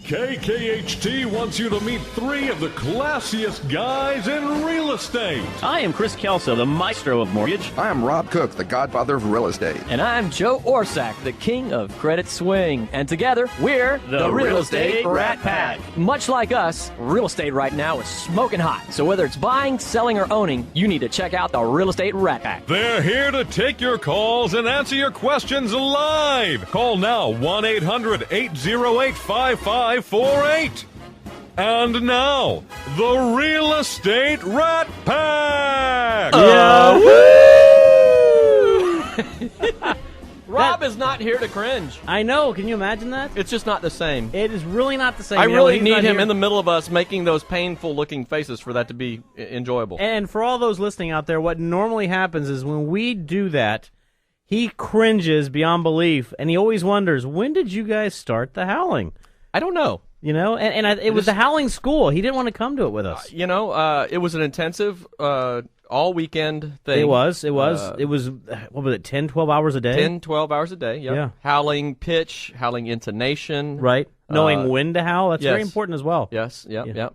KKHT wants you to meet three of the classiest guys in real estate. I am Chris Kelso, the maestro of mortgage. I am Rob Cook, the godfather of real estate. And I'm Joe Orsack, the king of credit swing. And together, we're the Real Estate Rat Pack. Much like us, real estate right now is smoking hot. So whether it's buying, selling, or owning, you need to check out the Real Estate Rat Pack. They're here to take your calls and answer your questions live. Call now, 1-800-808-5548. And now, the Real Estate Rat Pack! Rob is not here to cringe. I know. Can you imagine that? It's just not the same. It is really not the same. I You know, really he's need not him here. in the middle of us making those painful-looking faces for that to be enjoyable. And for all those listening out there, what normally happens is when we do that, he cringes beyond belief, and he always wonders, when did you guys start the howling? I don't know. You know, it was the howling school. He didn't want to come to it with us. It was an intensive all-weekend thing. It was, what was it, 10, 12 hours a day? 10, 12 hours a day, yep. Yeah. Howling pitch, howling intonation. Right. Knowing when to howl, that's very yes. important as well. Yes, yep.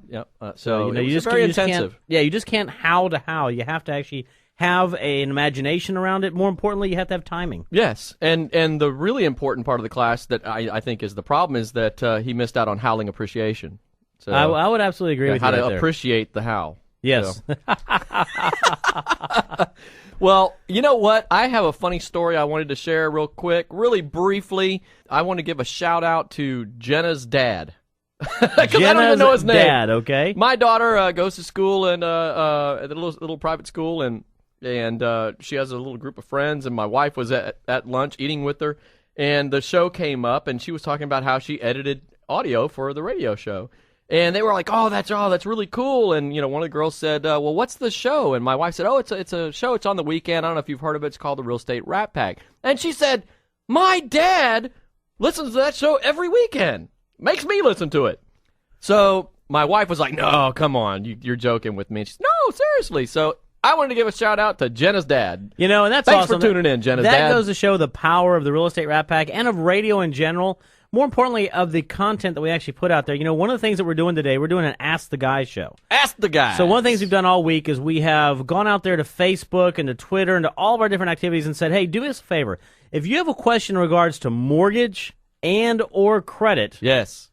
So, it was just very you just intensive. Can't, you just can't howl to howl. You have to actually have an imagination around it. More importantly, you have to have timing. Yes, and the really important part of the class that I think is the problem is that he missed out on howling appreciation. So I would absolutely agree with you how to right there. appreciate the howl. Yes. So. Well, you know what? I have a funny story I wanted to share real quick, really briefly. I want to give a shout out to Jenna's dad. Because I don't even know his name. Dad, okay. My daughter goes to school and at a little private school, and she has a little group of friends, and my wife was at lunch eating with her, and the show came up, and she was talking about how she edited audio for the radio show. And they were like, oh, that's really cool. And, one of the girls said, well, what's the show? And my wife said, oh, it's a show. It's on the weekend. I don't know if you've heard of it. It's called the Real Estate Rat Pack. And she said, my dad listens to that show every weekend. Makes me listen to it. So my wife was like, no, come on. You're joking with me. And she said, no, seriously. So I wanted to give a shout out to Jenna's dad. And that's Thanks awesome. for tuning in, Jenna's dad. That goes to show the power of the Real Estate Rat Pack and of radio in general. More importantly, of the content that we actually put out there. One of the things that we're doing today, we're doing an Ask the Guy show. Ask the Guy. So one of the things we've done all week is we have gone out there to Facebook and to Twitter and to all of our different activities and said, hey, do us a favor. If you have a question in regards to mortgage and or credit, yes,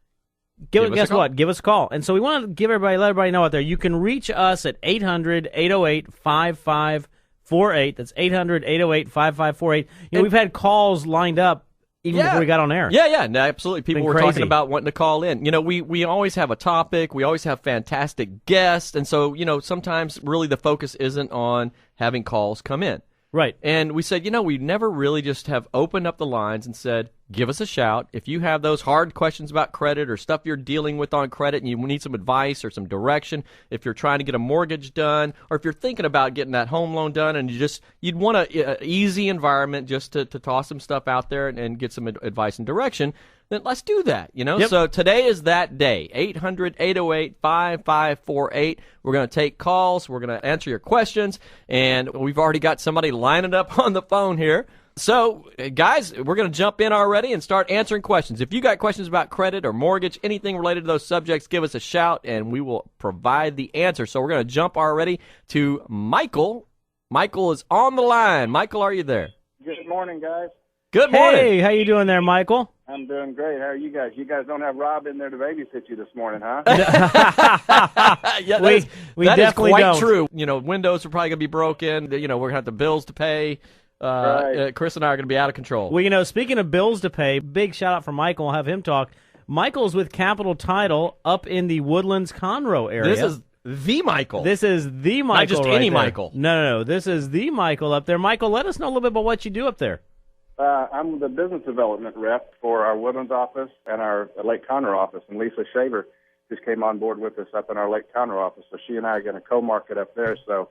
guess what? Give us a call. And so we want to let everybody know out there, you can reach us at 800-808-5548. That's 800-808-5548. We've had calls lined up even before we got on air. Yeah, no, absolutely. People were crazy. talking about wanting to call in. We always have a topic. We always have fantastic guests. And so, sometimes really the focus isn't on having calls come in. Right. And we said, we never really just have opened up the lines and said, give us a shout. If you have those hard questions about credit or stuff you're dealing with on credit and you need some advice or some direction, if you're trying to get a mortgage done, or if you're thinking about getting that home loan done and you'd want an easy environment just to toss some stuff out there and get some advice and direction, then let's do that, Yep. So today is that day, 800-808-5548. We're going to take calls. We're going to answer your questions, and we've already got somebody lining up on the phone here. So, guys, we're going to jump in already and start answering questions. If you got questions about credit or mortgage, anything related to those subjects, give us a shout, and we will provide the answer. So we're going to jump already to Michael. Michael is on the line. Michael, are you there? Good morning, guys. Good morning. Hey, how you doing there, Michael? I'm doing great. How are you guys? You guys don't have Rob in there to babysit you this morning, huh? Yeah, we that is definitely quite don't. true. Windows are probably going to be broken. We're going to have the bills to pay. Right. Chris and I are going to be out of control. Well, speaking of bills to pay, big shout out for Michael. I'll have him talk. Michael's with Capital Title up in the Woodlands, Conroe area. This is the Michael. This is the Michael. Not just right any there. Michael. No. This is the Michael up there. Michael, let us know a little bit about what you do up there. I'm the business development rep for our Woodlands office and our Lake Conroe office. And Lisa Shaver just came on board with us up in our Lake Conroe office. So she and I are going to co-market up there. So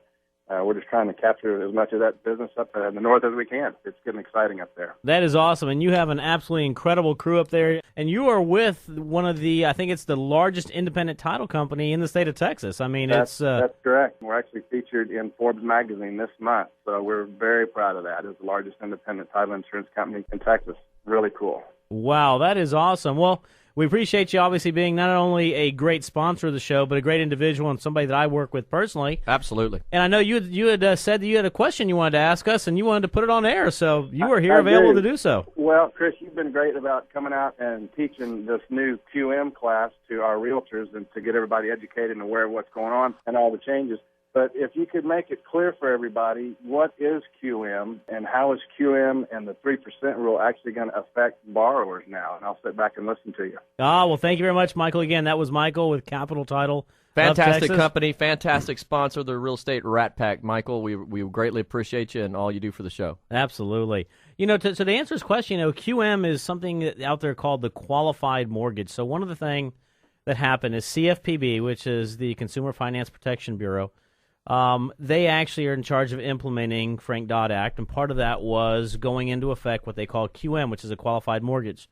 we're just trying to capture as much of that business up in the north as we can. It's getting exciting up there. That is awesome, and you have an absolutely incredible crew up there. And you are with one of the, I think it's the largest independent title company in the state of Texas. I mean, that's correct. We're actually featured in Forbes magazine this month, so we're very proud of that. It's the largest independent title insurance company in Texas. Really cool. Wow, that is awesome. Well, We appreciate you obviously being not only a great sponsor of the show, but a great individual and somebody that I work with personally. Absolutely. And I know you had said that you had a question you wanted to ask us, and you wanted to put it on air, so you were here available to do so. Well, Chris, you've been great about coming out and teaching this new QM class to our realtors and to get everybody educated and aware of what's going on and all the changes. But if you could make it clear for everybody, what is QM and how is QM and the 3% rule actually going to affect borrowers now? And I'll sit back and listen to you. Well, thank you very much, Michael. Again, that was Michael with Capital Title. Fantastic company, fantastic sponsor, the Real Estate Rat Pack. Michael, we greatly appreciate you and all you do for the show. Absolutely. To answer his question, QM is something out there called the qualified mortgage. So one of the things that happened is CFPB, which is the Consumer Finance Protection Bureau, they actually are in charge of implementing Frank Dodd Act, and part of that was going into effect what they call QM, which is a qualified mortgage.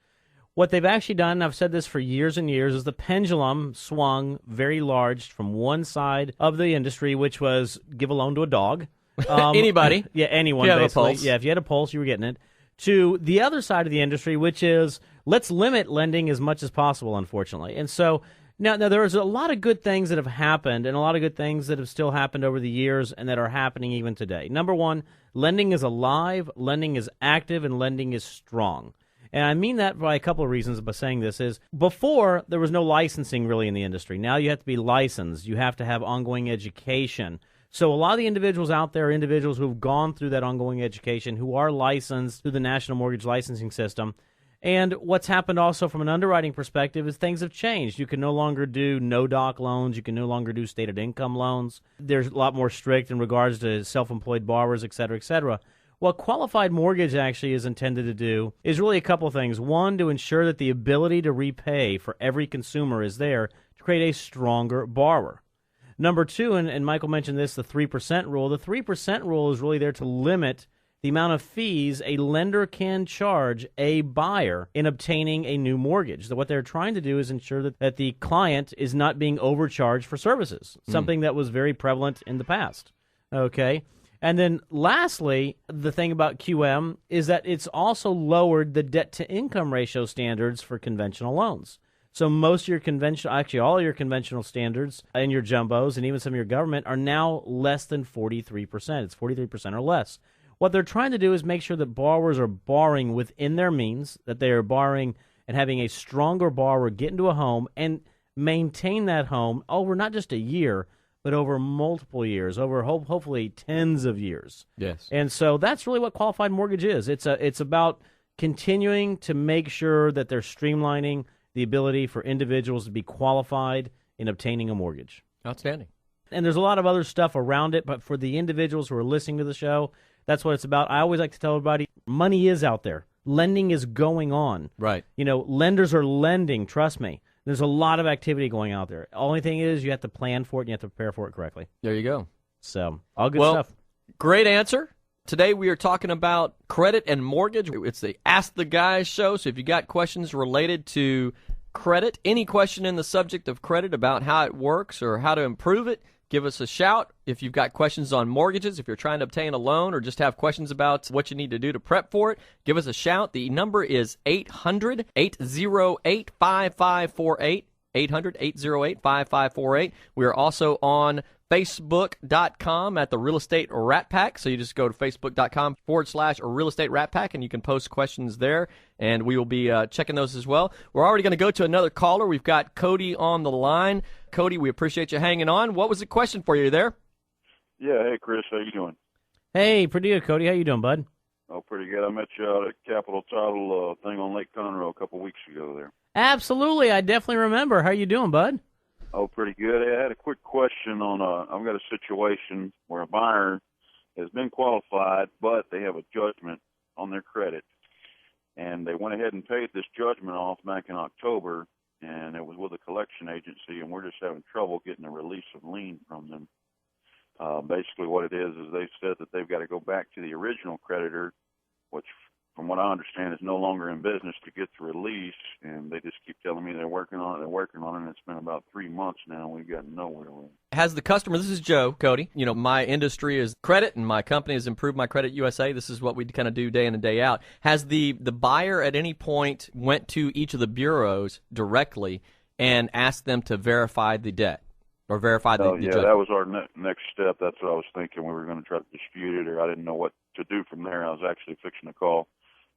What they've actually done, and I've said this for years and years, is the pendulum swung very large from one side of the industry, which was give a loan to a dog. Anybody. Yeah, anyone, if you basically. have a pulse. Yeah, if you had a pulse, you were getting it. To the other side of the industry, which is let's limit lending as much as possible, unfortunately. And so now there's a lot of good things that have happened and a lot of good things that have still happened over the years and that are happening even today. Number one, lending is alive, lending is active, and lending is strong. And I mean that by a couple of reasons by saying this is before there was no licensing really in the industry. Now you have to be licensed. You have to have ongoing education. So a lot of the individuals out there are individuals who have gone through that ongoing education, who are licensed through the National Mortgage Licensing System. And what's happened also from an underwriting perspective is things have changed. You can no longer do no-doc loans. You can no longer do stated income loans. There's a lot more strict in regards to self-employed borrowers, et cetera, et cetera. What qualified mortgage actually is intended to do is really a couple of things. One, to ensure that the ability to repay for every consumer is there to create a stronger borrower. Number two, and Michael mentioned this, the 3% rule. The 3% rule is really there to limit the amount of fees a lender can charge a buyer in obtaining a new mortgage. So what they're trying to do is ensure that the client is not being overcharged for services, something that was very prevalent in the past. Okay? And then lastly, the thing about QM is that it's also lowered the debt-to-income ratio standards for conventional loans. So most of your conventional, actually all your conventional standards and your jumbos and even some of your government are now less than 43%. It's 43% or less. What they're trying to do is make sure that borrowers are borrowing within their means, that they are borrowing and having a stronger borrower get into a home and maintain that home over not just a year, but over multiple years, over hopefully tens of years. Yes. And so that's really what qualified mortgage is. It's about continuing to make sure that they're streamlining the ability for individuals to be qualified in obtaining a mortgage. Outstanding. And there's a lot of other stuff around it, but for the individuals who are listening to the show, that's what it's about. I always like to tell everybody, money is out there. Lending is going on. Right. Lenders are lending, trust me. There's a lot of activity going out there. Only thing is you have to plan for it and you have to prepare for it correctly. There you go. So, all good stuff. Great answer. Today we are talking about credit and mortgage. It's the Ask the Guys show, so if you got questions related to credit, any question in the subject of credit about how it works or how to improve it, give us a shout. If you've got questions on mortgages, if you're trying to obtain a loan or just have questions about what you need to do to prep for it, give us a shout. The number is 800-808-5548, 800-808-5548. We are also on Facebook.com at the Real Estate Rat Pack. So you just go to Facebook.com/Real Estate Rat Pack and you can post questions there, and we will be checking those as well. We're already going to go to another caller. We've got Cody on the line. Cody, we appreciate you hanging on. What was the question for you there? Yeah, hey, Chris, how you doing? Hey, pretty good, Cody. How you doing, bud? Oh, pretty good. I met you out at Capital Title thing on Lake Conroe a couple weeks ago there. Absolutely. I definitely remember. How you doing, bud? Oh, pretty good. I had a quick question on I've got a situation where a buyer has been qualified, but they have a judgment on their credit. And they went ahead and paid this judgment off back in October, and it was with a collection agency, and we're just having trouble getting a release of lien from them. Basically what it is they said that they've got to go back to the original creditor, which from what I understand, is no longer in business to get the release, and they just keep telling me they're working on it, and it's been about 3 months now, and we've gotten nowhere with it. Has the customer, this is Joe, Cody, my industry is credit, and my company has Improved My Credit USA. This is what we kind of do day in and day out. Has the buyer at any point went to each of the bureaus directly and asked them to verify the debt? Or verify the yeah, judgment? That was our next step. That's what I was thinking. We were going to try to dispute it, or I didn't know what to do from there. I was actually fixing to call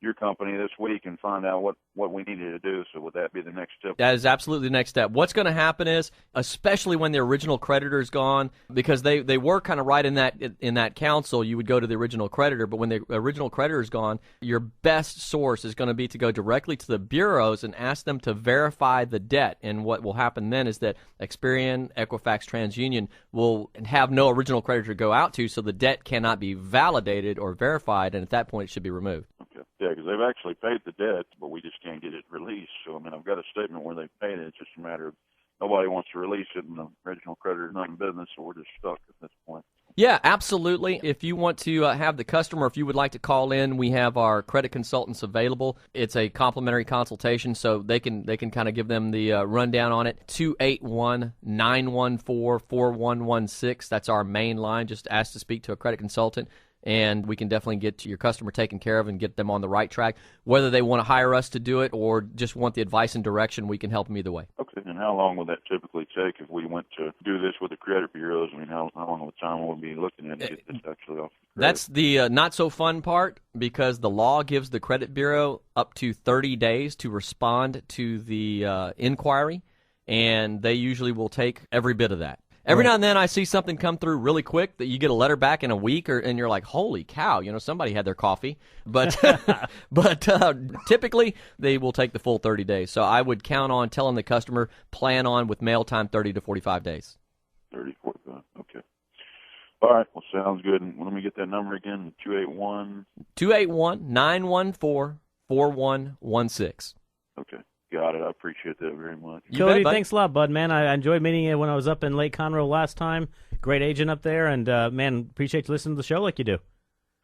your company this week and find out what we needed to do. So would that be the next step? That is absolutely the next step. What's going to happen is, especially when the original creditor is gone, because they were kind of right in that council, you would go to the original creditor, but when the original creditor is gone, your best source is going to be to go directly to the bureaus and ask them to verify the debt. And what will happen then is that Experian, Equifax, TransUnion will have no original creditor to go out to, so the debt cannot be validated or verified, and at that point it should be removed. Okay. Yeah, because they've actually paid the debt, but we just can't get it released. So, I mean, I've got a statement where they've paid it. It's just a matter of nobody wants to release it, and the original creditor's not in business, so we're just stuck at this point. Yeah, absolutely. If you want to have the customer, if you would like to call in, we have our credit consultants available. It's a complimentary consultation, so they can kind of give them the rundown on it. 281-914-4116. That's our main line. Just ask to speak to a credit consultant, and we can definitely get your customer taken care of and get them on the right track. Whether they want to hire us to do it or just want the advice and direction, we can help them either way. Okay, and how long would that typically take if we went to do this with the credit bureaus? I mean, how long of a time would we be looking at to get this actually off the credit? That's the not-so-fun part, because the law gives the credit bureau up to 30 days to respond to the inquiry, and they usually will take every bit of that. Every now and then I see something come through really quick that you get a letter back in a week, and you're like, holy cow, somebody had their coffee. But typically they will take the full 30 days. So I would count on telling the customer, plan on with mail time 30 to 45 days. 30, 45, okay. All right, well, sounds good. And let me get that number again, 281-914-4116. Okay. Got it. I appreciate that very much. Cody, thanks a lot, bud, man. I enjoyed meeting you when I was up in Lake Conroe last time. Great agent up there, and, man, appreciate you listening to the show like you do.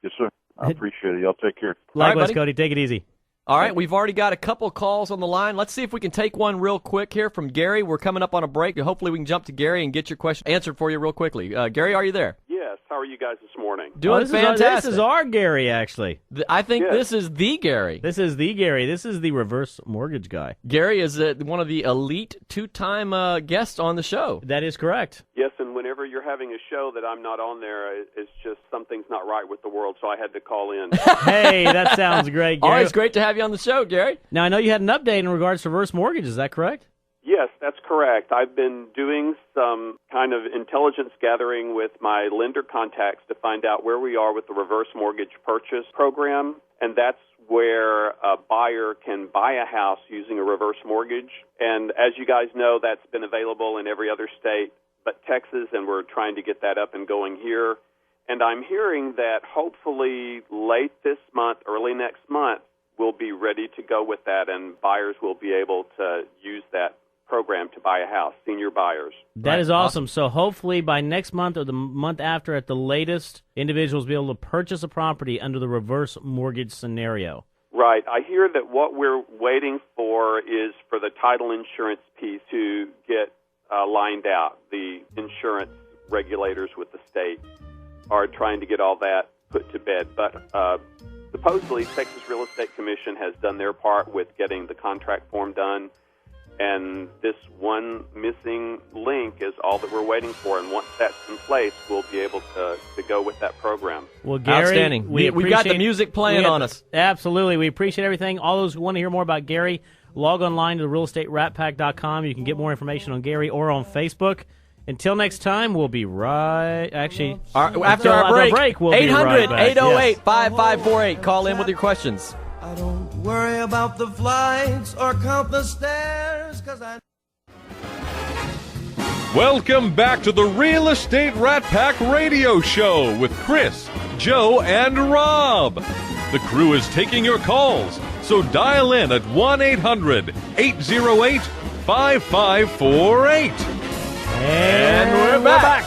Yes, sir. I appreciate it. Y'all take care. Likewise, Cody. Take it easy. All right, we've already got a couple calls on the line. Let's see if we can take one real quick here from Gary. We're coming up on a break. Hopefully we can jump to Gary and get your question answered for you real quickly. Gary, are you there? Yes. How are you guys this morning? Doing fantastic. This is our Gary, actually. I think this is the Gary. This is the Gary. This is the reverse mortgage guy. Gary is one of the elite two-time guests on the show. That is correct. Yes, and whenever you're having a show that I'm not on there, it's just something's not right with the world, so I had to call in. Hey, that sounds great, Gary. Always great to have you on the show, Gary. Now, I know you had an update in regards to reverse mortgage. Is that correct? Yes, that's correct. I've been doing some kind of intelligence gathering with my lender contacts to find out where we are with the reverse mortgage purchase program, and that's where a buyer can buy a house using a reverse mortgage. And as you guys know, that's been available in every other state but Texas, and we're trying to get that up and going here. And I'm hearing that hopefully late this month, early next month, we'll be ready to go with that, and buyers will be able to use that program to buy a house, senior buyers. That is awesome. So hopefully by next month or the month after at the latest, individuals will be able to purchase a property under the reverse mortgage scenario. Right. I hear that what we're waiting for is for the title insurance piece to get lined out. The insurance regulators with the state are trying to get all that put to bed. But supposedly Texas Real Estate Commission has done their part with getting the contract form done. And this one missing link is all that we're waiting for. And once that's in place, we'll be able to go with that program. Well, Gary, outstanding. We've got the music playing on us. Absolutely. We appreciate everything. All those who want to hear more about Gary, log online to realestateratpack.com. You can get more information on Gary or on Facebook. Until next time, we'll be right... Actually, after our break, we'll be right back. 800-808-5548. Call in with your questions. I don't worry about the flights or count the stairs, 'cause I... Welcome back to the Real Estate Rat Pack Radio Show with Chris, Joe, and Rob. The crew is taking your calls, so dial in at 1-800-808-5548. And we're back.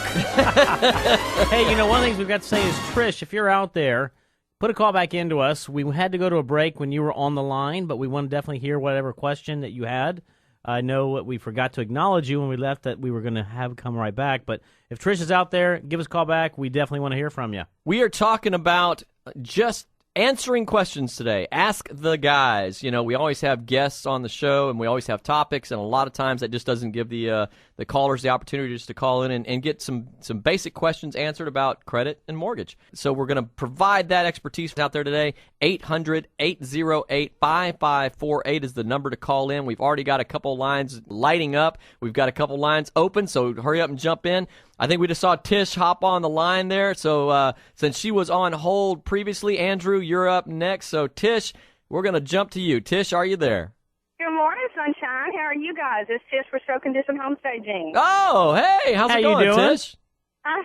Hey, one of the things we've got to say is, Trish, if you're out there, put a call back into us. We had to go to a break when you were on the line, but we want to definitely hear whatever question that you had. I know we forgot to acknowledge you when we left that we were going to have come right back. But if Trish is out there, give us a call back. We definitely want to hear from you. We are talking about just answering questions today. Ask the guys. You know, we always have guests on the show, and we always have topics, and a lot of times that just doesn't give the callers the opportunity just to call in and get some basic questions answered about credit and mortgage. So we're going to provide that expertise out there today. 800-808-5548 is the number to call in. We've already got a couple lines lighting up. We've got a couple lines open, so hurry up and jump in. I think we just saw Tish hop on the line there. So since she was on hold previously, Andrew, you're up next. So Tish, we're going to jump to you. Tish, are you there? Good morning, Sunshine. How are you guys? It's Tish for Show Condition Home Staging. Oh, hey, how's it going, Tish? How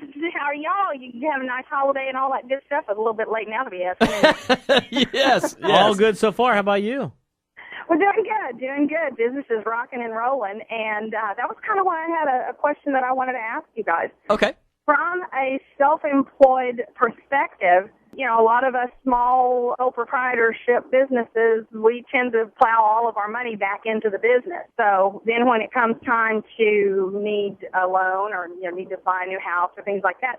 are y'all? You have a nice holiday and all that good stuff. It's a little bit late now to be asking. Yes. All good so far. How about you? We're doing good. Business is rocking and rolling, and that was kind of why I had a question that I wanted to ask you guys. Okay. From a self-employed perspective, you know, a lot of us small sole proprietorship businesses, we tend to plow all of our money back into the business. So then when it comes time to need a loan or, you know, need to buy a new house or things like that,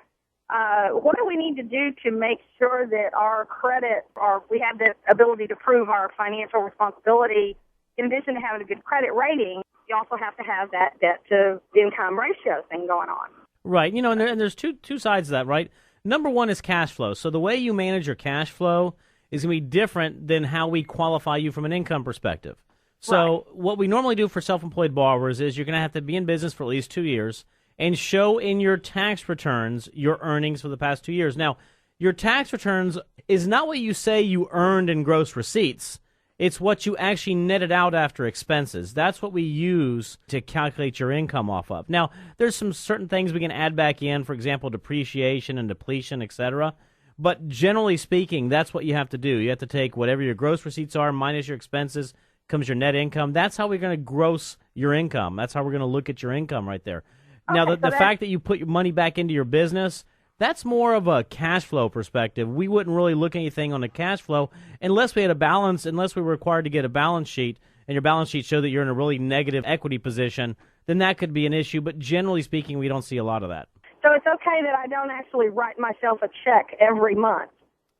what do we need to do to make sure that our credit, or we have the ability to prove our financial responsibility? In addition to having a good credit rating, you also have to have that debt-to-income ratio thing going on. Right. You know, and there's two sides to that, right? Number one is cash flow. So the way you manage your cash flow is going to be different than how we qualify you from an income perspective. So what we normally do for self-employed borrowers is you're going to have to be in business for at least 2 years and show in your tax returns your earnings for the past 2 years. Now, your tax returns is not what you say you earned in gross receipts. It's what you actually netted out after expenses. That's what we use to calculate your income off of. Now, there's some certain things we can add back in, for example, depreciation and depletion, etc. But generally speaking, that's what you have to do. You have to take whatever your gross receipts are minus your expenses, comes your net income. That's how we're going to gross your income. That's how we're going to look at your income right there. Okay, now, the fact that you put your money back into your business, that's more of a cash flow perspective. We wouldn't really look at anything on the cash flow unless we had a balance, unless we were required to get a balance sheet, and your balance sheet showed that you're in a really negative equity position, then that could be an issue. But generally speaking, we don't see a lot of that. So it's okay that I don't actually write myself a check every month?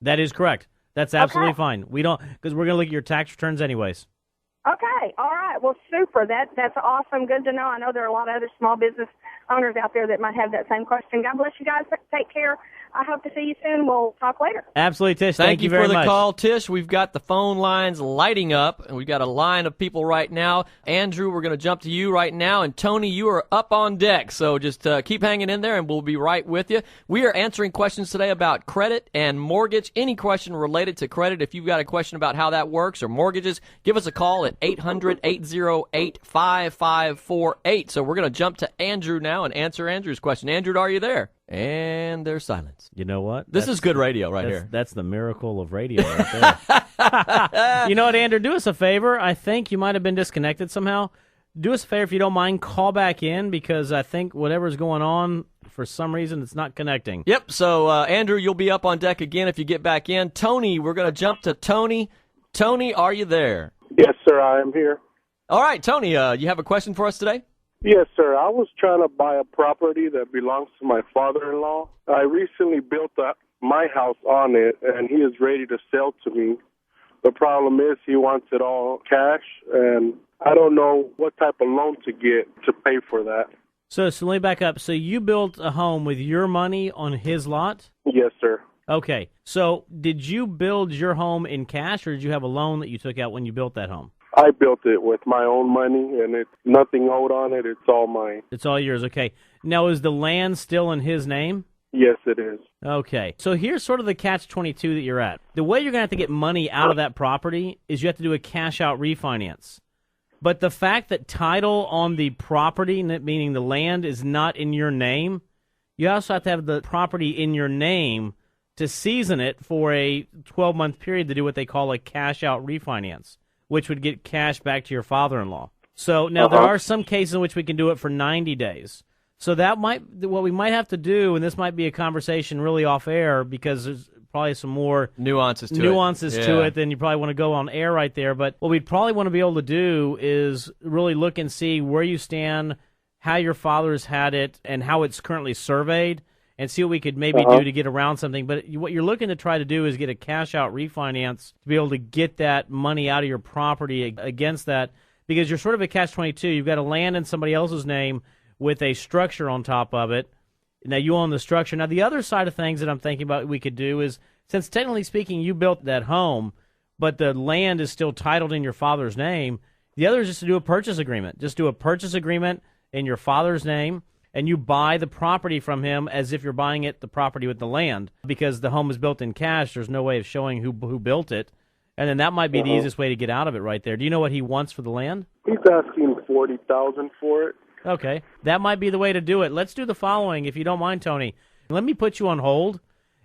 That is correct. That's absolutely fine. We don't, because we're going to look at your tax returns anyways. Okay, all right. Well, super. That's awesome. Good to know. I know there are a lot of other small business owners out there that might have that same question. God bless you guys. Take care. I hope to see you soon. We'll talk later. Absolutely, Tish. Thank you you very for the much. call, Tish. We've got the phone lines lighting up, and we've got a line of people right now. Andrew, we're going to jump to you right now, and Tony, you are up on deck, so just keep hanging in there, and we'll be right with you. We are answering questions today about credit and mortgage. Any question related to credit, if you've got a question about how that works or mortgages, give us a call at 800-808-5548. So we're going to jump to Andrew now and answer Andrew's question. Andrew, are you there? And there's silence. You know what? This is good radio right here. That's the miracle of radio right there. You know what, Andrew? Do us a favor. I think you might have been disconnected somehow. Do us a favor, if you don't mind, call back in, because I think whatever's going on, for some reason, it's not connecting. Yep, so Andrew, you'll be up on deck again if you get back in. Tony, we're going to jump to Tony. Tony, are you there? Yes, sir, I am here. All right, Tony, you have a question for us today? Yes, sir. I was trying to buy a property that belongs to my father-in-law. I recently built my house on it, and he is ready to sell to me. The problem is he wants it all cash, and I don't know what type of loan to get to pay for that. So let me back up. So you built a home with your money on his lot? Yes, sir. Okay. So did you build your home in cash, or did you have a loan that you took out when you built that home? I built it with my own money, and it's nothing owed on it. It's all mine. It's all yours. Okay. Now, is the land still in his name? Yes, it is. Okay. So here's sort of the catch-22 that you're at. The way you're going to have to get money out of that property is you have to do a cash-out refinance. But the fact that title on the property, meaning the land, is not in your name, you also have to have the property in your name to season it for a 12-month period to do what they call a cash-out refinance, which would get cash back to your father-in-law. So now there are some cases in which we can do it for 90 days. So that what we might have to do, and this might be a conversation really off air because there's probably some more nuances to it than you probably want to go on air right there. But what we'd probably want to be able to do is really look and see where you stand, how your father's had it, and how it's currently surveyed, and see what we could maybe do to get around something. But what you're looking to try to do is get a cash-out refinance to be able to get that money out of your property against that, because you're sort of a catch-22. You've got a land in somebody else's name with a structure on top of it. Now, you own the structure. Now, the other side of things that I'm thinking about we could do is, since technically speaking you built that home, but the land is still titled in your father's name, the other is just to do a purchase agreement. Just do a purchase agreement in your father's name, and you buy the property from him as if you're buying the property with the land. Because the home is built in cash, there's no way of showing who built it. And then that might be the easiest way to get out of it right there. Do you know what he wants for the land? He's asking $40,000 for it. Okay, that might be the way to do it. Let's do the following, if you don't mind, Tony. Let me put you on hold,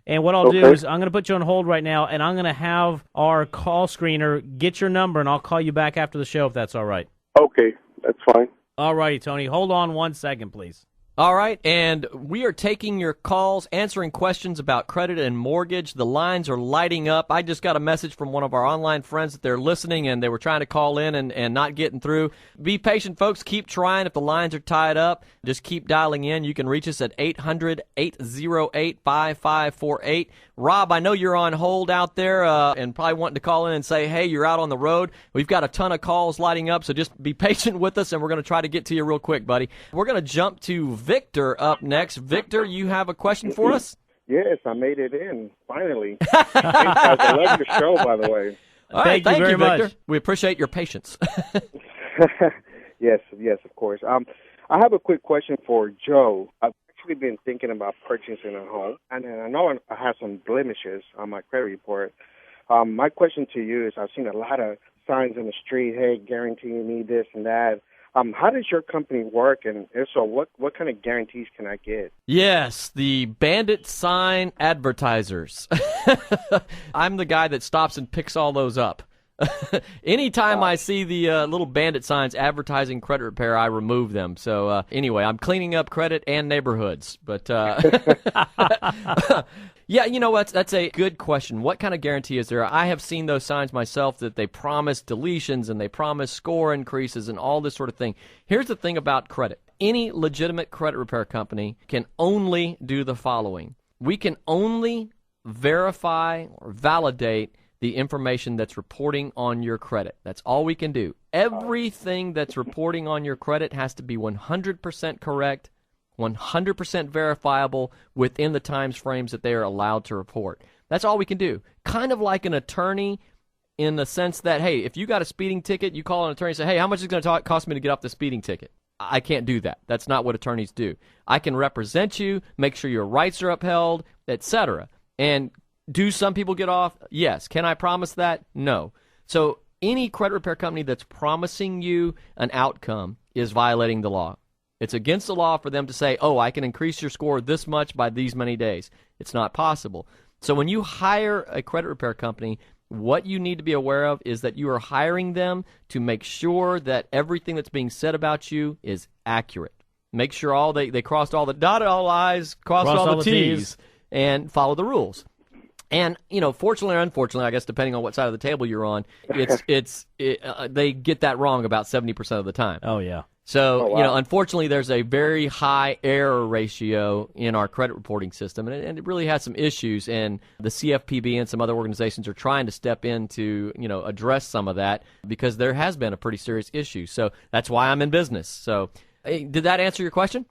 and what I'll do is I'm going to put you on hold right now, and I'm going to have our call screener get your number, and I'll call you back after the show if that's all right. Okay, that's fine. All righty, Tony. Hold on 1 second, please. All right, and we are taking your calls, answering questions about credit and mortgage. The lines are lighting up. I just got a message from one of our online friends that they're listening, and they were trying to call in and not getting through. Be patient, folks. Keep trying. If the lines are tied up, just keep dialing in. You can reach us at 800-808-5548. Rob, I know you're on hold out there and probably wanting to call in and say, hey, you're out on the road. We've got a ton of calls lighting up, so just be patient with us, and we're going to try to get to you real quick, buddy. We're going to jump to Victor up next. Victor, you have a question for us? Yes, I made it in, finally. I love your show, by the way. All right, thank you, very Victor. much. We appreciate your patience. Yes, of course. I have a quick question for Joe. I've actually been thinking about purchasing a home, and I know I have some blemishes on my credit report. My question to you is, I've seen a lot of signs in the street, hey, guaranteeing me this and that. How does your company work, and if so, what kind of guarantees can I get? Yes, the bandit sign advertisers. I'm the guy that stops and picks all those up. Anytime I see the little bandit signs advertising credit repair, I remove them. So anyway, I'm cleaning up credit and neighborhoods. But yeah, you know what? That's a good question. What kind of guarantee is there? I have seen those signs myself that they promise deletions and they promise score increases and all this sort of thing. Here's the thing about credit. Any legitimate credit repair company can only do the following. We can only verify or validate the information that's reporting on your credit. That's all we can do. Everything that's reporting on your credit has to be 100% correct, 100% verifiable within the time frames that they are allowed to report. That's all we can do. Kind of like an attorney in the sense that, hey, if you got a speeding ticket, you call an attorney and say, hey, how much is it going to cost me to get off the speeding ticket? I can't do that. That's not what attorneys do. I can represent you, make sure your rights are upheld, etc. And do some people get off? Yes. Can I promise that? No. So any credit repair company that's promising you an outcome is violating the law. It's against the law for them to say, oh, I can increase your score this much by these many days. It's not possible. So when you hire a credit repair company, what you need to be aware of is that you are hiring them to make sure that everything that's being said about you is accurate. Make sure they crossed all the dotted all I's, crossed all the T's, and follow the rules. And, you know, fortunately or unfortunately, I guess depending on what side of the table you're on, they get that wrong about 70% of the time. Oh, yeah. So, you know, unfortunately, there's a very high error ratio in our credit reporting system, and it really has some issues. And the CFPB and some other organizations are trying to step in to, you know, address some of that because there has been a pretty serious issue. So that's why I'm in business. So did that answer your question?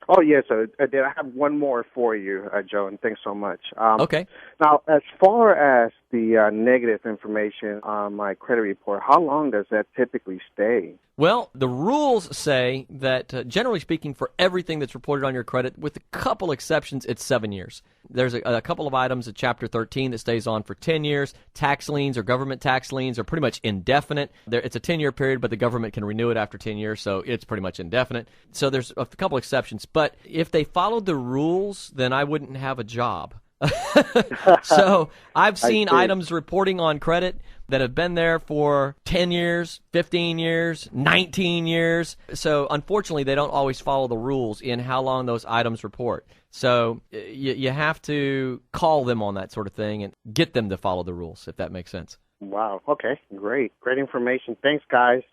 Oh, yes, I did. I have one more for you, Joe, and thanks so much. Okay. Now, as far as the negative information on my credit report, how long does that typically stay? Well, the rules say that, generally speaking, for everything that's reported on your credit, with a couple exceptions, it's 7 years. There's a couple of items in Chapter 13 that stays on for 10 years. Tax liens or government tax liens are pretty much indefinite. It's a 10-year period, but the government can renew it after 10 years, so it's pretty much indefinite. So there's a couple exceptions. But if they followed the rules, then I wouldn't have a job. So I've seen items reporting on credit that have been there for 10 years, 15 years, 19 years. So unfortunately, they don't always follow the rules in how long those items report. So you have to call them on that sort of thing and get them to follow the rules, if that makes sense. Wow. Okay. Great. Great information. Thanks, guys.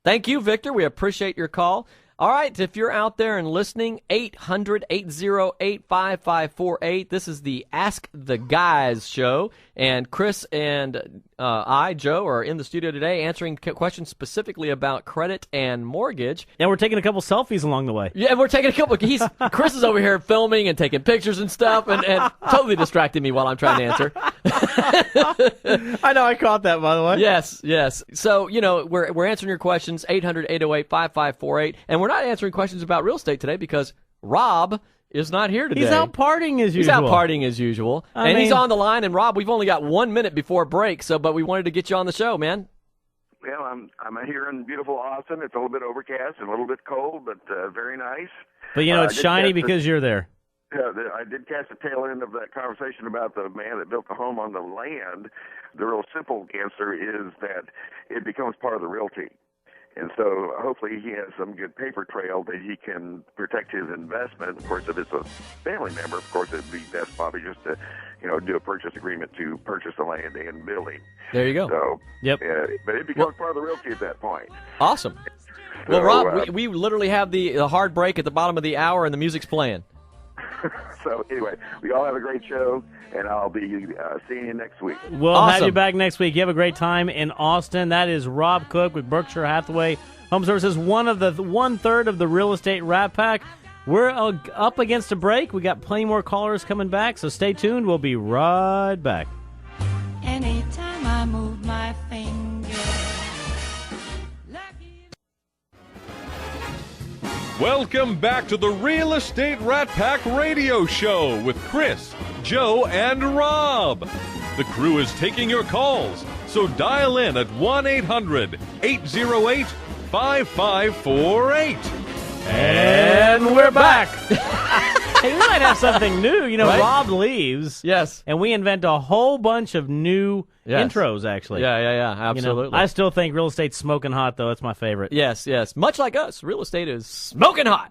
Thank you, Victor. We appreciate your call. All right, if you're out there and listening, 800-808-5548. This is the Ask the Guys show, and Chris and I, Joe, are in the studio today answering questions specifically about credit and mortgage. And we're taking a couple selfies along the way. Yeah, we're taking a couple. Chris is over here filming and taking pictures and stuff, and totally distracting me while I'm trying to answer. I know, I caught that, by the way. Yes. So, we're answering your questions, 800-808-5548, and we're not answering questions about real estate today because Rob is not here today. He's out partying as usual. And he's on the line. And Rob, we've only got 1 minute before break, but we wanted to get you on the show, man. Well, I'm here in beautiful Austin. It's a little bit overcast and a little bit cold, but very nice. But it's shiny because you're there. I did catch the tail end of that conversation about the man that built the home on the land. The real simple answer is that it becomes part of the realty. And so hopefully he has some good paper trail that he can protect his investment. Of course, if it's a family member, of course, it'd be best probably just to, do a purchase agreement to purchase the land and building. There you go. So, yep. But it becomes part of the realty at that point. Awesome. Well, Rob, we literally have the hard break at the bottom of the hour, and the music's playing. So anyway, we all have a great show, and I'll be seeing you next week. We'll have you back next week. You have a great time in Austin. That is Rob Cook with Berkshire Hathaway Home Services, one-third of the Real Estate Rat Pack. We're up against a break. We got plenty more callers coming back, so stay tuned. We'll be right back. Anytime I move my finger. Welcome back to the Real Estate Rat Pack Radio Show with Chris, Joe, and Rob. The crew is taking your calls, so dial in at 1-800-808-5548. And we're back. Hey, we might have something new. Right? Rob leaves. Yes. And we invent a whole bunch of new intros, actually. Yeah, absolutely. I still think real estate's smoking hot, though. It's my favorite. Yes. Much like us, real estate is smoking hot.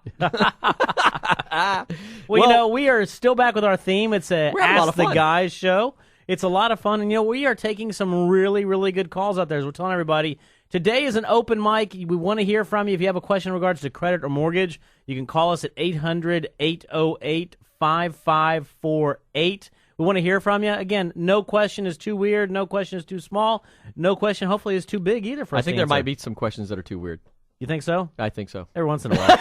Well, we are still back with our theme. It's a Ask the Guys show. It's a lot of fun, and, we are taking some really, really good calls out there, as we're telling everybody. Today is an open mic. We want to hear from you. If you have a question in regards to credit or mortgage, you can call us at 800-808-5548. We want to hear from you. Again, no question is too weird. No question is too small. No question, hopefully, is too big either for us. I think there might be some questions that are too weird. You think so? I think so. Every once in a while.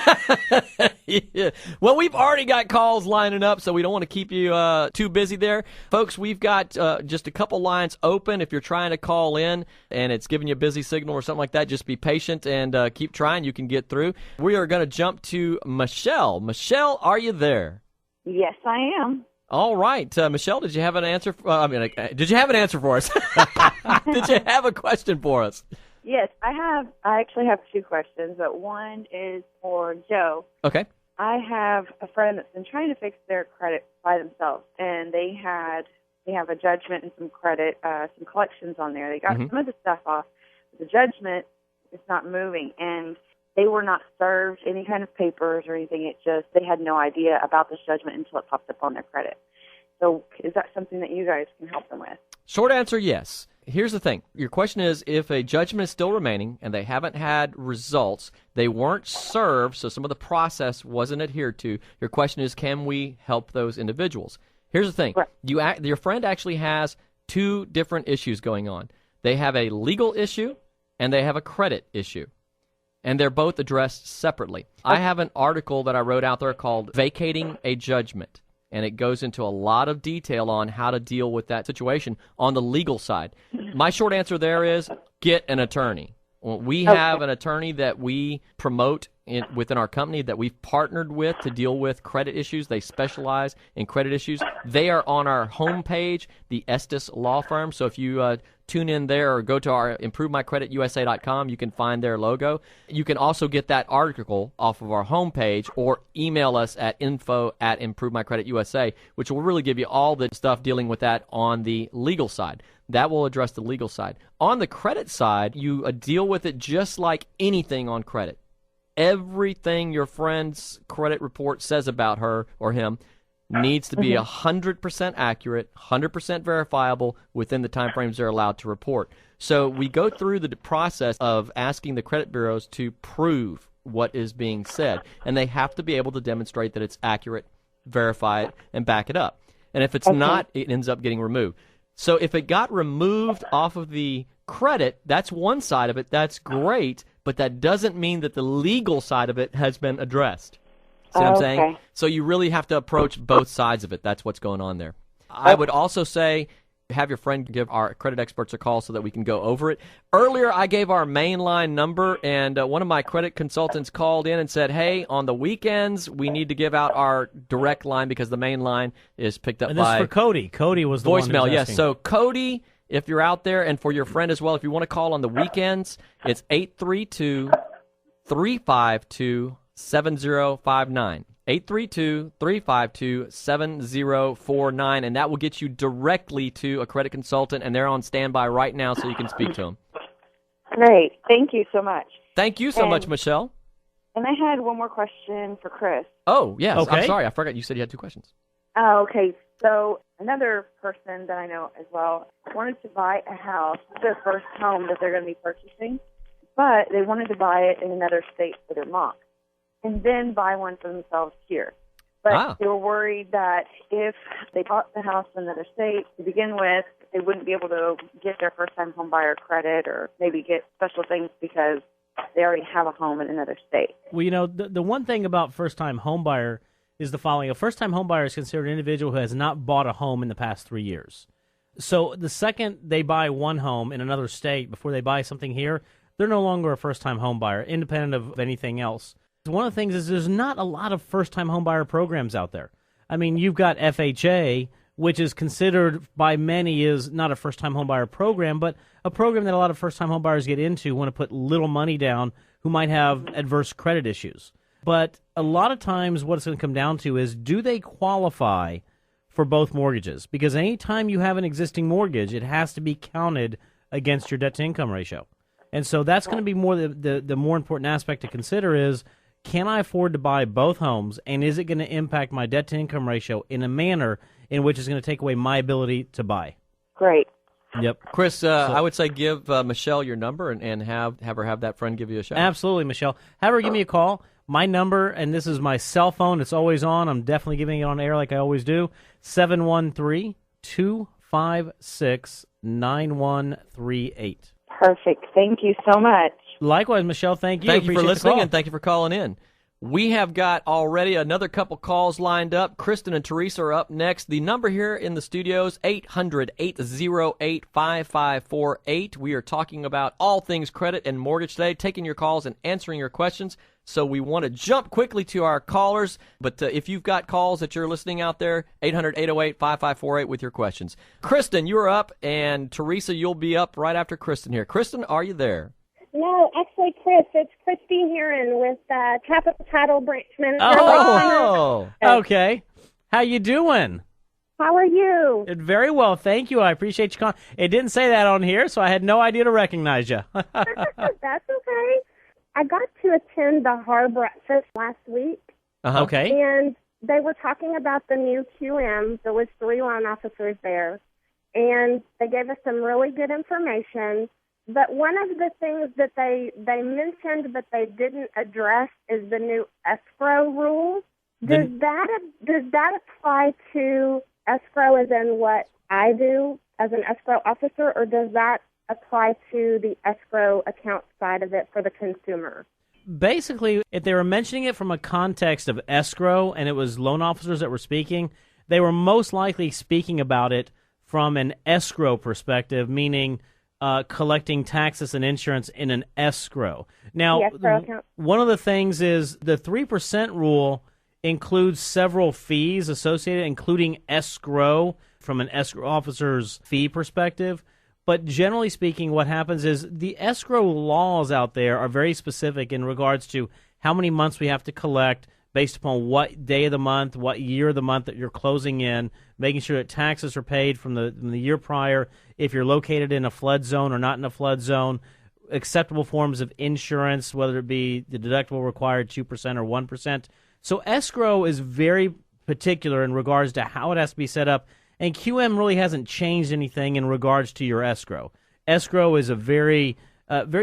Yeah. Well, we've already got calls lining up, so we don't want to keep you too busy there. Folks, we've got just a couple lines open. If you're trying to call in and it's giving you a busy signal or something like that, just be patient and keep trying. You can get through. We are going to jump to Michelle. Michelle, are you there? Yes, I am. All right. Michelle, did you have an answer? Did you have an answer for us? Did you have a question for us? Yes, I actually have two questions, but one is for Joe. Okay. I have a friend that's been trying to fix their credit by themselves, and they have a judgment and some credit, some collections on there. They got some of the stuff off, but the judgment is not moving, and they were not served any kind of papers or anything. They had no idea about this judgment until it popped up on their credit. So is that something that you guys can help them with? Short answer, yes. Here's the thing. Your question is if a judgment is still remaining and they haven't had results, they weren't served, so some of the process wasn't adhered to. Your question is, can we help those individuals? Here's the thing. Right. Your friend actually has two different issues going on. They have a legal issue and they have a credit issue. And they're both addressed separately. I have an article that I wrote out there called Vacating a Judgment. And it goes into a lot of detail on how to deal with that situation on the legal side. My short answer there is get an attorney. We have an attorney that we promote within our company that we've partnered with to deal with credit issues. They specialize in credit issues. They are on our homepage, the Estes Law Firm. So if you tune in there or go to our ImproveMyCreditUSA.com, you can find their logo. You can also get that article off of our homepage or email us at info@ImproveMyCreditUSA, which will really give you all the stuff dealing with that on the legal side. that will address the legal side. On the credit side, you deal with it just like anything on credit. Everything your friend's credit report says about her or him needs to be 100% accurate, 100% verifiable within the time frames they're allowed to report. So we go through the process of asking the credit bureaus to prove what is being said, and they have to be able to demonstrate that it's accurate, verify it, and back it up. And if it's not, it ends up getting removed. So if it got removed off of the credit, that's one side of it. That's great, but that doesn't mean that the legal side of it has been addressed. See what I'm saying? So you really have to approach both sides of it. That's what's going on there. I would also say have your friend give our credit experts a call so that we can go over it. Earlier, I gave our main line number, and one of my credit consultants called in and said, hey, on the weekends, we need to give out our direct line because the main line is picked up and this by is for Cody. Cody was the one who was voicemail. Yes, asking. so Cody, if you're out there, and for your friend as well, if you want to call on the weekends, it's 832-352-7059. 832-352-7049, and that will get you directly to a credit consultant, and they're on standby right now so you can speak to them. Great. Thank you so much. Thank you so much, Michelle. And I had one more question for Chris. Oh, yes. Okay. I'm sorry. I forgot you said you had two questions. Oh, okay. So another person that I know as well wanted to buy a house, their first home that they're going to be purchasing, but they wanted to buy it in another state for their mom, and then buy one for themselves here. But they were worried that if they bought the house in another state to begin with, they wouldn't be able to get their first-time home buyer credit or maybe get special things because they already have a home in another state. Well, you know, the one thing about first-time home buyer is the following. A first-time home buyer is considered an individual who has not bought a home in the past 3 years. So the second they buy one home in another state before they buy something here, they're no longer a first-time home buyer, independent of anything else. One of the things is there's not a lot of first-time homebuyer programs out there. I mean, you've got FHA, which is considered by many is not a first-time homebuyer program, but a program that a lot of first-time homebuyers get into want to put little money down who might have adverse credit issues. But a lot of times what it's going to come down to is, do they qualify for both mortgages? Because any time you have an existing mortgage, it has to be counted against your debt-to-income ratio. And so that's going to be more the more important aspect to consider is, can I afford to buy both homes, and is it going to impact my debt-to-income ratio in a manner in which it's going to take away my ability to buy? Great. Yep. Chris, I would say give Michelle your number and have her have that friend give you a shout. Absolutely, Michelle. Have her give me a call. My number, and this is my cell phone. It's always on. I'm definitely giving it on air like I always do. 713-256-9138. Perfect. Thank you so much. Likewise, Michelle, thank you. Thank you for Appreciate the listening, call. and thank you for calling in. We have got already another couple calls lined up. Kristen and Teresa are up next. The number here in the studio is 800-808-5548. We are talking about all things credit and mortgage today, taking your calls and answering your questions. So we want to jump quickly to our callers. But if you've got calls that you're listening out there, 800-808-5548 with your questions. Kristen, you're up, and Teresa, you'll be up right after Kristen here. Kristen, are you there? No, actually, Chris, it's Christine Heron with Capital Title Branch Manager. Oh, okay. How you doing? How are you? Very well, thank you. I appreciate you calling. It didn't say that on here, so I had no idea to recognize you. That's okay. I got to attend the Har Breakfast last week. Okay. And they were talking about the new QM. There was 3 loan officers there, and they gave us some really good information. But one of the things that they mentioned but they didn't address is the new escrow rule. Does that apply to escrow as in what I do as an escrow officer, or does that apply to the escrow account side of it for the consumer? Basically, if they were mentioning it from a context of escrow and it was loan officers that were speaking, they were most likely speaking about it from an escrow perspective, meaning collecting taxes and insurance in an escrow. Now, one of the things is the 3% rule includes several fees associated, including escrow from an escrow officer's fee perspective. But generally speaking, what happens is the escrow laws out there are very specific in regards to how many months we have to collect based upon what day of the month, what year of the month that you're closing in, making sure that taxes are paid from the year prior, if you're located in a flood zone or not in a flood zone, acceptable forms of insurance, whether it be the deductible required 2% or 1%. So escrow is very particular in regards to how it has to be set up, and QM really hasn't changed anything in regards to your escrow. Escrow is a very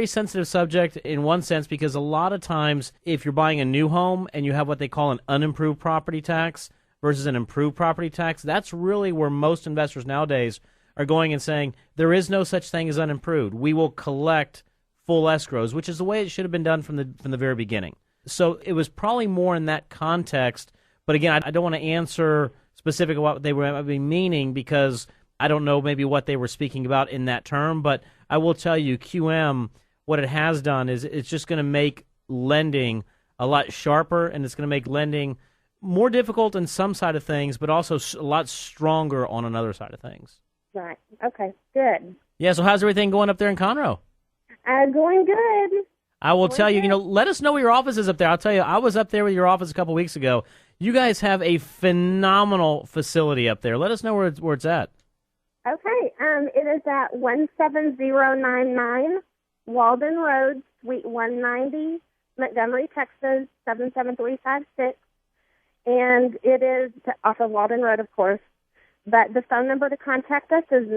sensitive subject in one sense, because a lot of times if you're buying a new home and you have what they call an unimproved property tax versus an improved property tax, that's really where most investors nowadays are going and saying there is no such thing as unimproved. We will collect full escrows, which is the way it should have been done from the very beginning. So it was probably more in that context. But again, I don't want to answer specifically what they were meaning, because I don't know maybe what they were speaking about in that term. But I will tell you, QM, what it has done is it's just going to make lending a lot sharper, and it's going to make lending more difficult on some side of things, but also a lot stronger on another side of things. Right. Okay, good. Yeah, so how's everything going up there in Conroe? Going good. I will tell you, let us know where your office is up there. I'll tell you, I was up there with your office a couple weeks ago. You guys have a phenomenal facility up there. Let us know where it's at. Okay, it is at 17099 Walden Road, Suite 190, Montgomery, Texas, 77356. And it is off of Walden Road, of course. But the phone number to contact us is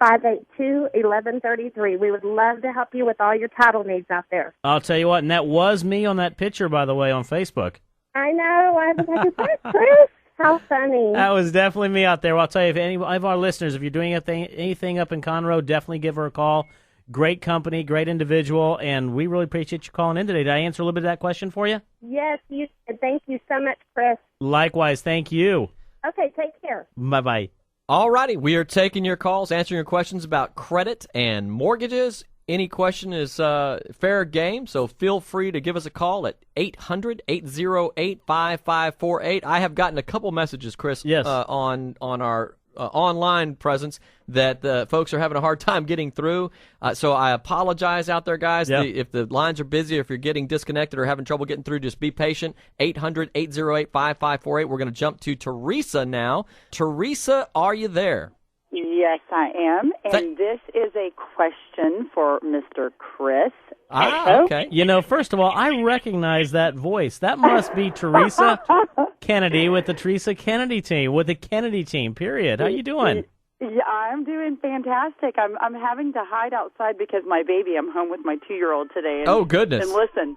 936-582-1133. We would love to help you with all your title needs out there. I'll tell you what, and that was me on that picture, by the way, on Facebook. I know. I was like, is that Chris? How funny. That was definitely me out there. Well, I'll tell you, if any of our listeners, if you're doing anything up in Conroe, definitely give her a call. Great company, great individual, and we really appreciate you calling in today. Did I answer a little bit of that question for you? Yes, you did. Thank you so much, Chris. Likewise, thank you. Okay, take care. Bye-bye. All righty, we are taking your calls, answering your questions about credit and mortgages. Any question is fair game, so feel free to give us a call at 800-808-5548. I have gotten a couple messages, Chris, yes. On our online presence that the folks are having a hard time getting through. So I apologize out there, guys. Yep. If the lines are busy, if you're getting disconnected or having trouble getting through, just be patient. 800-808-5548. We're going to jump to Teresa now. Teresa, are you there? Yes, I am. And this is a question for Mr. Chris. Okay. First of all, I recognize that voice. That must be Teresa Kennedy with the Teresa Kennedy team, with the Kennedy team, period. How you doing? Yeah, I'm doing fantastic. I'm having to hide outside because I'm home with my 2-year-old today. And, oh, goodness. And listen,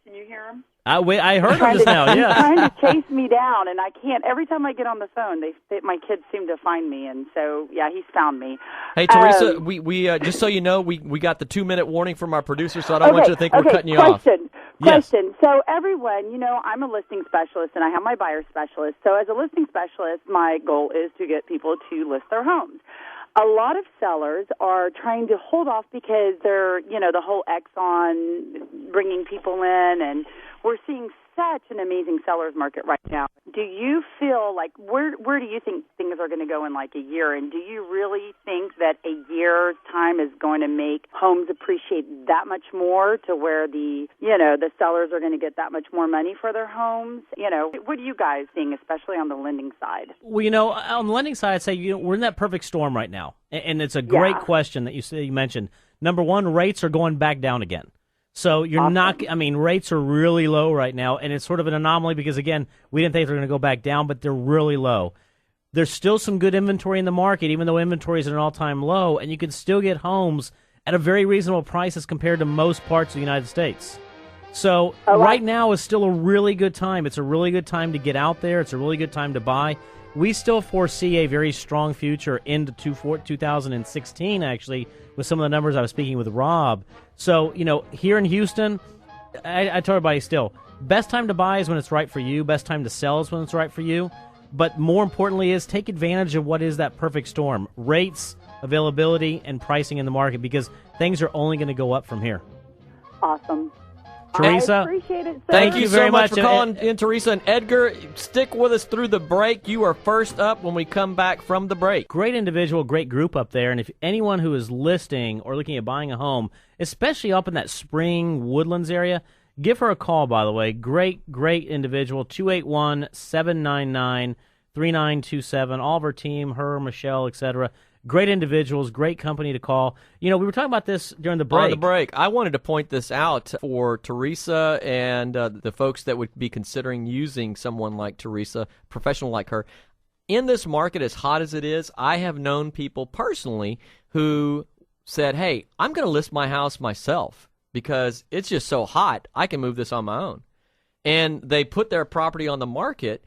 can you hear him? I heard him just now, yes. He's trying to chase me down, and I can't. Every time I get on the phone, my kids seem to find me, and so, yeah, he's found me. Hey, Teresa, we just so you know, we got the 2-minute warning from our producer, so I don't want you to think we're cutting you off. Question. Yes. So everyone, I'm a listing specialist, and I have my buyer specialist. So as a listing specialist, my goal is to get people to list their homes. A lot of sellers are trying to hold off because they're, the whole Exxon bringing people in, and we're seeing such an amazing seller's market right now. Do you feel like, where do you think things are going to go in like a year? And do you really think that a year's time is going to make homes appreciate that much more to where the sellers are going to get that much more money for their homes? What are you guys seeing, especially on the lending side? Well, on the lending side, I'd say we're in that perfect storm right now. And it's a great question that you mentioned. Number one, rates are going back down again. So you're not, rates are really low right now, and it's sort of an anomaly because, again, we didn't think they were going to go back down, but they're really low. There's still some good inventory in the market, even though inventory is at an all-time low, and you can still get homes at a very reasonable price as compared to most parts of the United States. So right now is still a really good time. It's a really good time to get out there. It's a really good time to buy. We still foresee a very strong future into 2016, actually, with some of the numbers I was speaking with Rob. So, here in Houston, I tell everybody still, best time to buy is when it's right for you. Best time to sell is when it's right for you. But more importantly is take advantage of what is that perfect storm. Rates, availability, and pricing in the market, because things are only going to go up from here. Awesome. Teresa, I appreciate it. Thank you so much for calling in, Teresa. And Edgar, stick with us through the break. You are first up when we come back from the break. Great individual, great group up there. And if anyone who is listing or looking at buying a home, especially up in that Spring Woodlands area, Give her a call, by the way. Great individual, 281-799-3927. All of her team, her, Michelle, etc. Great individuals, great company to call. We were talking about this during the break. On the break, I wanted to point this out for Teresa and the folks that would be considering using someone like Teresa, professional like her. In this market, as hot as it is, I have known people personally who said, hey, I'm going to list my house myself because it's just so hot, I can move this on my own. And they put their property on the market,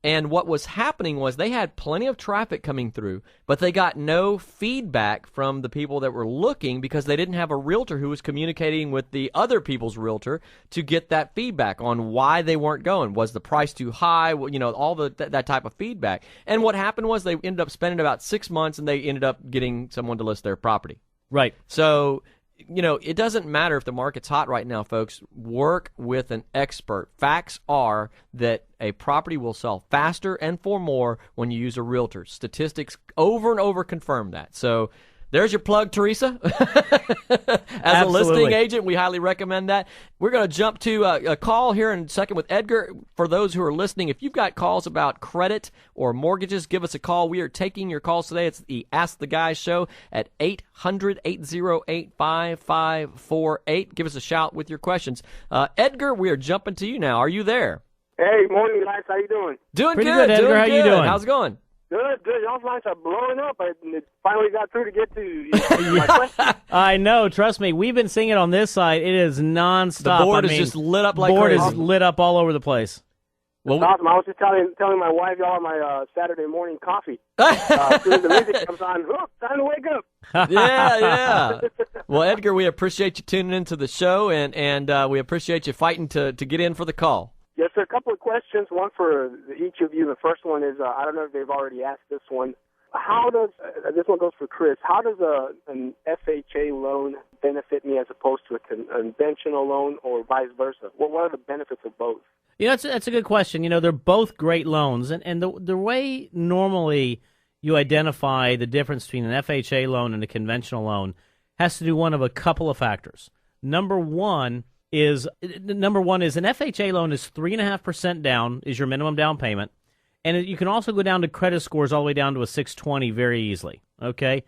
and what was happening was they had plenty of traffic coming through, but they got no feedback from the people that were looking because they didn't have a realtor who was communicating with the other people's realtor to get that feedback on why they weren't going. Was the price too high? All that type of feedback. And what happened was they ended up spending about 6 months, and they ended up getting someone to list their property. Right. So, it doesn't matter if the market's hot right now, folks. Work with an expert. Facts are that a property will sell faster and for more when you use a realtor. Statistics over and over confirm that. So there's your plug, Teresa. As a listing agent, we highly recommend that. We're going to jump to a call here in a second with Edgar. For those who are listening, if you've got calls about credit or mortgages, give us a call. We are taking your calls today. It's the Ask the Guy show at 800-808-5548. Give us a shout with your questions. Edgar, we are jumping to you now. Are you there? Hey, morning, guys. How you doing? Doing Pretty good, Edgar. How you doing? How's it going? Good. Y'all's lines are blowing up. I finally got through to get to my question. I know. Trust me. We've been seeing it on this side. It is nonstop. The board is just lit up like crazy. Board is lit up all over the place. Well, awesome. I was just telling my wife y'all my Saturday morning coffee. As soon as the music comes on, time to wake up. Yeah. Well, Edgar, we appreciate you tuning into the show, and we appreciate you fighting to get in for the call. Yes, sir. A couple of questions. One for each of you. The first one is, I don't know if they've already asked this one. How does, this one goes for Chris, how does an FHA loan benefit me as opposed to a conventional loan or vice versa? What are the benefits of both? That's a good question. They're both great loans. And the way normally you identify the difference between an FHA loan and a conventional loan has to do one of a couple of factors. Number one is an FHA loan is 3.5% down is your minimum down payment, and you can also go down to credit scores all the way down to a 620 very easily. Okay,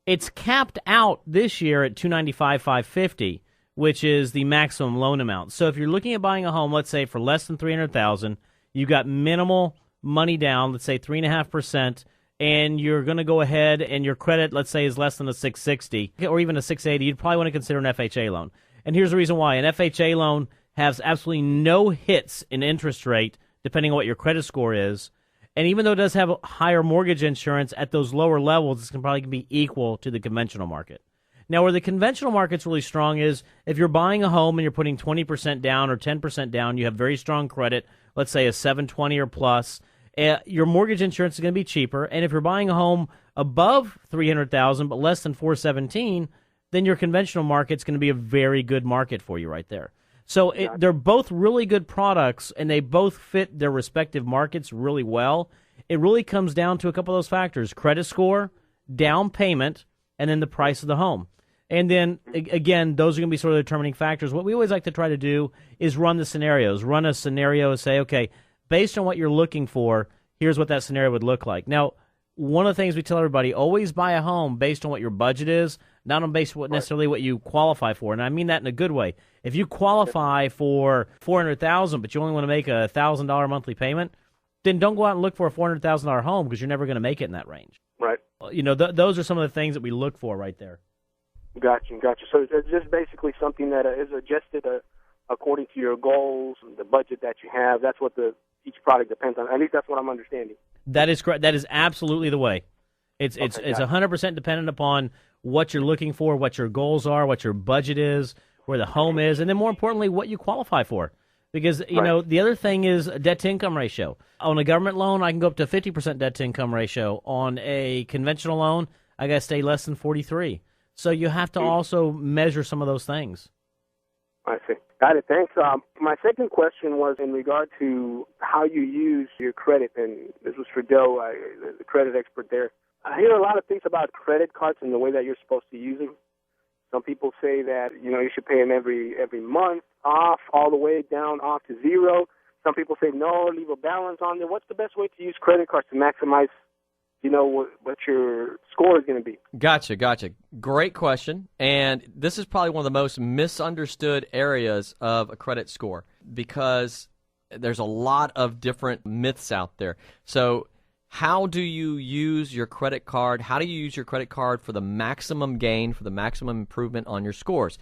it's capped out this year at 295, 550, which is the maximum loan amount. So if you're looking at buying a home, let's say for less than $300,000, you've got minimal money down, let's say 3.5%, and you're going to go ahead and your credit, let's say, is less than a 660 or even a 680, you'd probably want to consider an FHA loan. And here's the reason why. An FHA loan has absolutely no hits in interest rate, depending on what your credit score is. And even though it does have higher mortgage insurance at those lower levels, it's probably going to be equal to the conventional market. Now, where the conventional market's really strong is if you're buying a home and you're putting 20% down or 10% down, you have very strong credit, let's say a 720 or plus, your mortgage insurance is going to be cheaper. And if you're buying a home above $300,000 but less than $417,000, then your conventional market's going to be a very good market for you right there. So they're both really good products, and they both fit their respective markets really well. It really comes down to a couple of those factors: credit score, down payment, and then the price of the home. And then, again, those are going to be sort of determining factors. What we always like to try to do is run the scenarios. Run a scenario and say, okay, based on what you're looking for, here's what that scenario would look like. Now, one of the things we tell everybody, always buy a home based on what your budget is, not on based on necessarily what you qualify for. And I mean that in a good way. If you qualify for $400,000, but you only want to make a $1,000 monthly payment, then don't go out and look for a $400,000 home because you're never going to make it in that range. Right. Those are some of the things that we look for right there. Gotcha. So it's just basically something that is adjusted according to your goals, the budget that you have. That's what each product depends on. At least that's what I'm understanding. That is correct. That is absolutely the way. It's 100% dependent upon what you're looking for, what your goals are, what your budget is, where the home is, and then more importantly, what you qualify for. Because, the other thing is a debt-to-income ratio. On a government loan, I can go up to 50% debt-to-income ratio. On a conventional loan, I got to stay less than 43. So you have to also measure some of those things. I see. Got it. Thanks. My second question was in regard to how you use your credit, and this was for Joe, the credit expert there. I hear a lot of things about credit cards and the way that you're supposed to use them. Some people say that, you should pay them every month off, all the way down off to zero. Some people say, no, leave a balance on there. What's the best way to use credit cards to maximize, what your score is going to be? Gotcha. Great question. And this is probably one of the most misunderstood areas of a credit score because there's a lot of different myths out there. So how do you use your credit card? How do you use your credit card for the maximum gain, for the maximum improvement on your scores?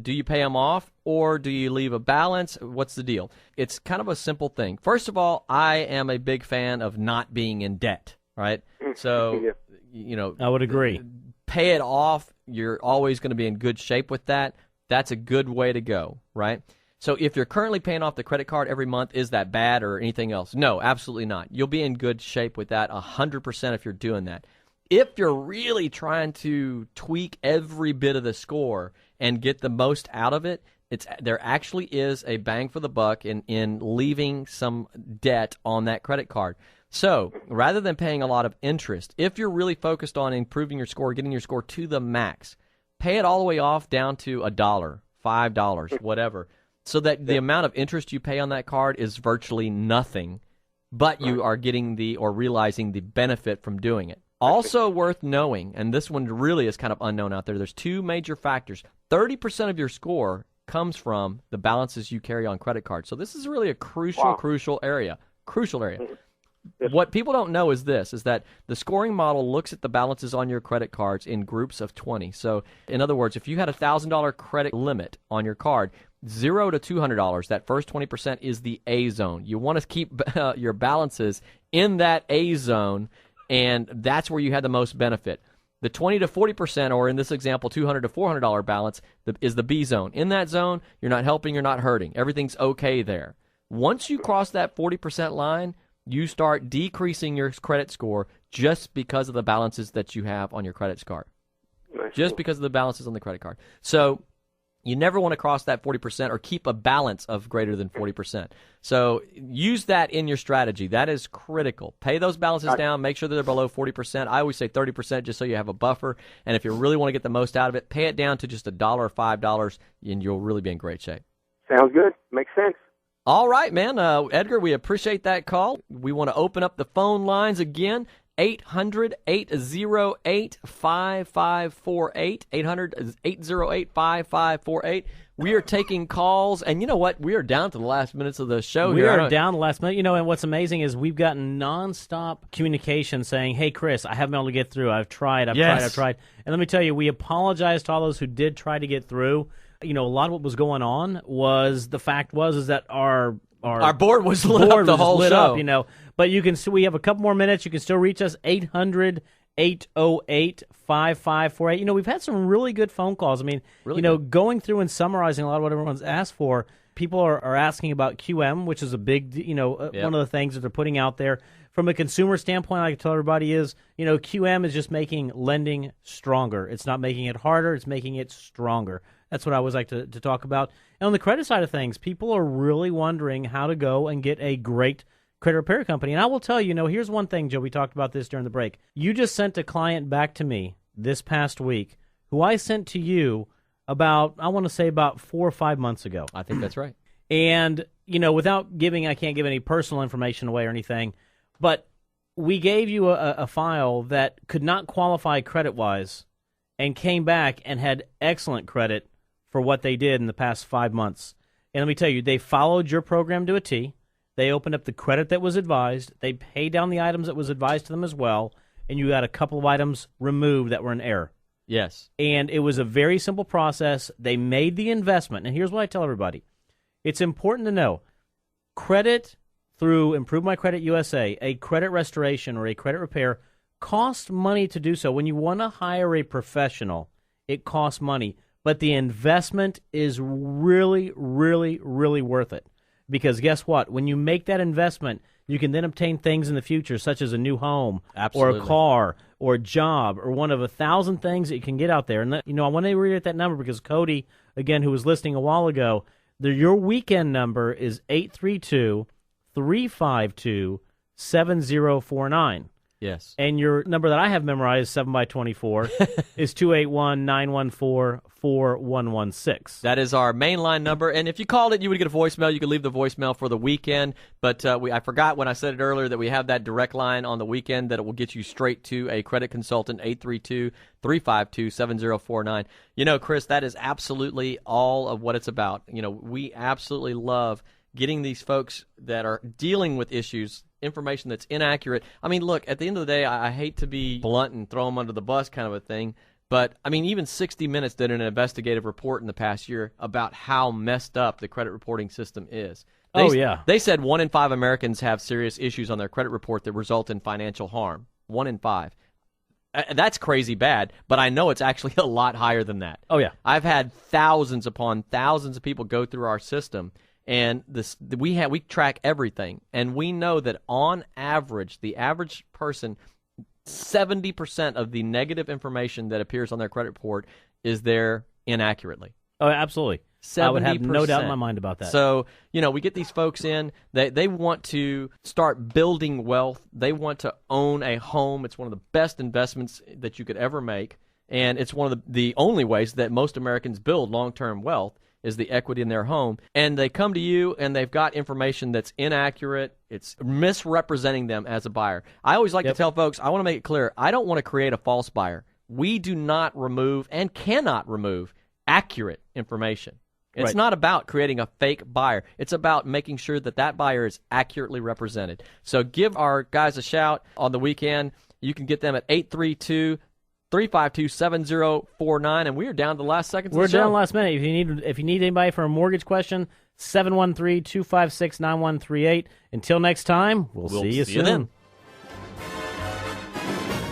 Do you pay them off or do you leave a balance? What's the deal? It's kind of a simple thing. First of all, I am a big fan of not being in debt, right? So, I would agree. Pay it off. You're always going to be in good shape with that. That's a good way to go, right? So if you're currently paying off the credit card every month, is that bad or anything else? No, absolutely not. You'll be in good shape with that 100% if you're doing that. If you're really trying to tweak every bit of the score and get the most out of it, there actually is a bang for the buck in leaving some debt on that credit card. So rather than paying a lot of interest, if you're really focused on improving your score, getting your score to the max, pay it all the way off down to $1, $5, whatever, so that the amount of interest you pay on that card is virtually nothing, but you are getting realizing the benefit from doing it. Also worth knowing, and this one really is kind of unknown out there, there's two major factors. 30% of your score comes from the balances you carry on credit cards. So this is really a crucial area. What people don't know is that the scoring model looks at the balances on your credit cards in groups of 20. So, in other words, if you had a $1,000 credit limit on your card, $0 to $200, that first 20% is the A zone. You want to keep your balances in that A zone, and that's where you had the most benefit. The 20 to 40%, or in this example, $200 to $400 balance, is the B zone. In that zone, you're not helping, you're not hurting. Everything's okay there. Once you cross that 40% line, you start decreasing your credit score just because of the balances that you have on your credit card. Just because of the balances on the credit card. So you never want to cross that 40% or keep a balance of greater than 40%. So use that in your strategy. That is critical. Pay those balances down. Make sure that they're below 40%. I always say 30% just so you have a buffer. And if you really want to get the most out of it, pay it down to just $1 or $5, and you'll really be in great shape. Sounds good. Makes sense. All right, man. Edgar, we appreciate that call. We want to open up the phone lines again. 800-808-5548. 800-808-5548. We are taking calls, and you know what? We are down to the last minutes of the show we here. We are down to the last minute. And what's amazing is we've gotten nonstop communication saying, hey, Chris, I haven't been able to get through. I've tried. And let me tell you, we apologize to all those who did try to get through. A lot of what was going on was the fact was that our board was lit up the whole show. But you can see we have a couple more minutes. You can still reach us 800-808-5548. We've had some really good phone calls. I mean, going through and summarizing a lot of what everyone's asked for. People are asking about QM, which is a big, one of the things that they're putting out there. From a consumer standpoint, I can tell everybody is, QM is just making lending stronger. It's not making it harder. It's making it stronger. That's what I always like to talk about. And on the credit side of things, people are really wondering how to go and get a great credit repair company. And I will tell you, here's one thing, Joe, we talked about this during the break. You just sent a client back to me this past week who I sent to you about 4 or 5 months ago. I think that's right. And, without giving, I can't give any personal information away or anything, but we gave you a file that could not qualify credit-wise and came back and had excellent credit for what they did in the past 5 months. And let me tell you, they followed your program to a T. They opened up the credit that was advised. They paid down the items that was advised to them as well. And you got a couple of items removed that were in error. Yes. And it was a very simple process. They made the investment. And here's what I tell everybody. It's important to know, credit through Improve My Credit USA, a credit restoration or a credit repair, costs money to do so. When you want to hire a professional, it costs money. But the investment is really, really, really worth it. Because guess what? When you make that investment, you can then obtain things in the future, such as a new home, or a car, or a job, or one of 1,000 things that you can get out there. And I want to read that number because Cody, again, who was listening a while ago, your weekend number is 832-352-7049. Yes. And your number that I have memorized, 7x24, is 281-914-4116. That is our mainline number. And if you called it, you would get a voicemail. You could leave the voicemail for the weekend. But I forgot when I said it earlier that we have that direct line on the weekend that it will get you straight to a credit consultant, 832-352-7049. You know, Chris, that is absolutely all of what it's about. You know, we absolutely love getting these folks that are dealing with issues, information that's inaccurate. I mean, look, at the end of the day, I hate to be blunt and throw them under the bus kind of a thing, but, I mean, even 60 Minutes did an investigative report in the past year about how messed up the credit reporting system is. They said 1 in 5 Americans have serious issues on their credit report that result in financial harm. 1 in 5. That's crazy bad, but I know it's actually a lot higher than that. Oh, yeah. I've had thousands upon thousands of people go through our system, and we track everything, and we know that on average, the average person, 70% of the negative information that appears on their credit report is there inaccurately. Oh, absolutely. 70%. I would have no doubt in my mind about that. So, you know, we get these folks in, they want to start building wealth. They want to own a home. It's one of the best investments that you could ever make, and it's one of the only ways that most Americans build long-term wealth is the equity in their home. And they come to you, and they've got information that's inaccurate. It's misrepresenting them as a buyer. I always like to tell folks, I want to make it clear, I don't want to create a false buyer. We do not remove and cannot remove accurate information. It's not about creating a fake buyer. It's about making sure that that buyer is accurately represented. So give our guys a shout on the weekend. You can get them at 832-352-7049, and we are down to the last seconds of the show. We're down last minute. If you need anybody for a mortgage question, 713-256-9138. Until next time, we'll see you soon. Then.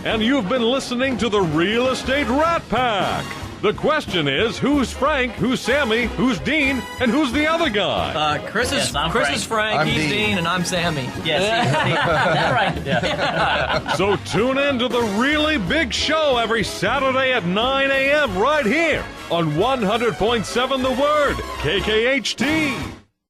And you've been listening to the Real Estate Rat Pack. The question is, who's Frank, who's Sammy, who's Dean, and who's the other guy? Chris is Frank, I'm he's Dean. Dean, and I'm Sammy. Yes, he's Dean. That's right. Yeah. So tune in to the really big show every Saturday at 9 a.m. right here on 100.7 The Word, KKHT.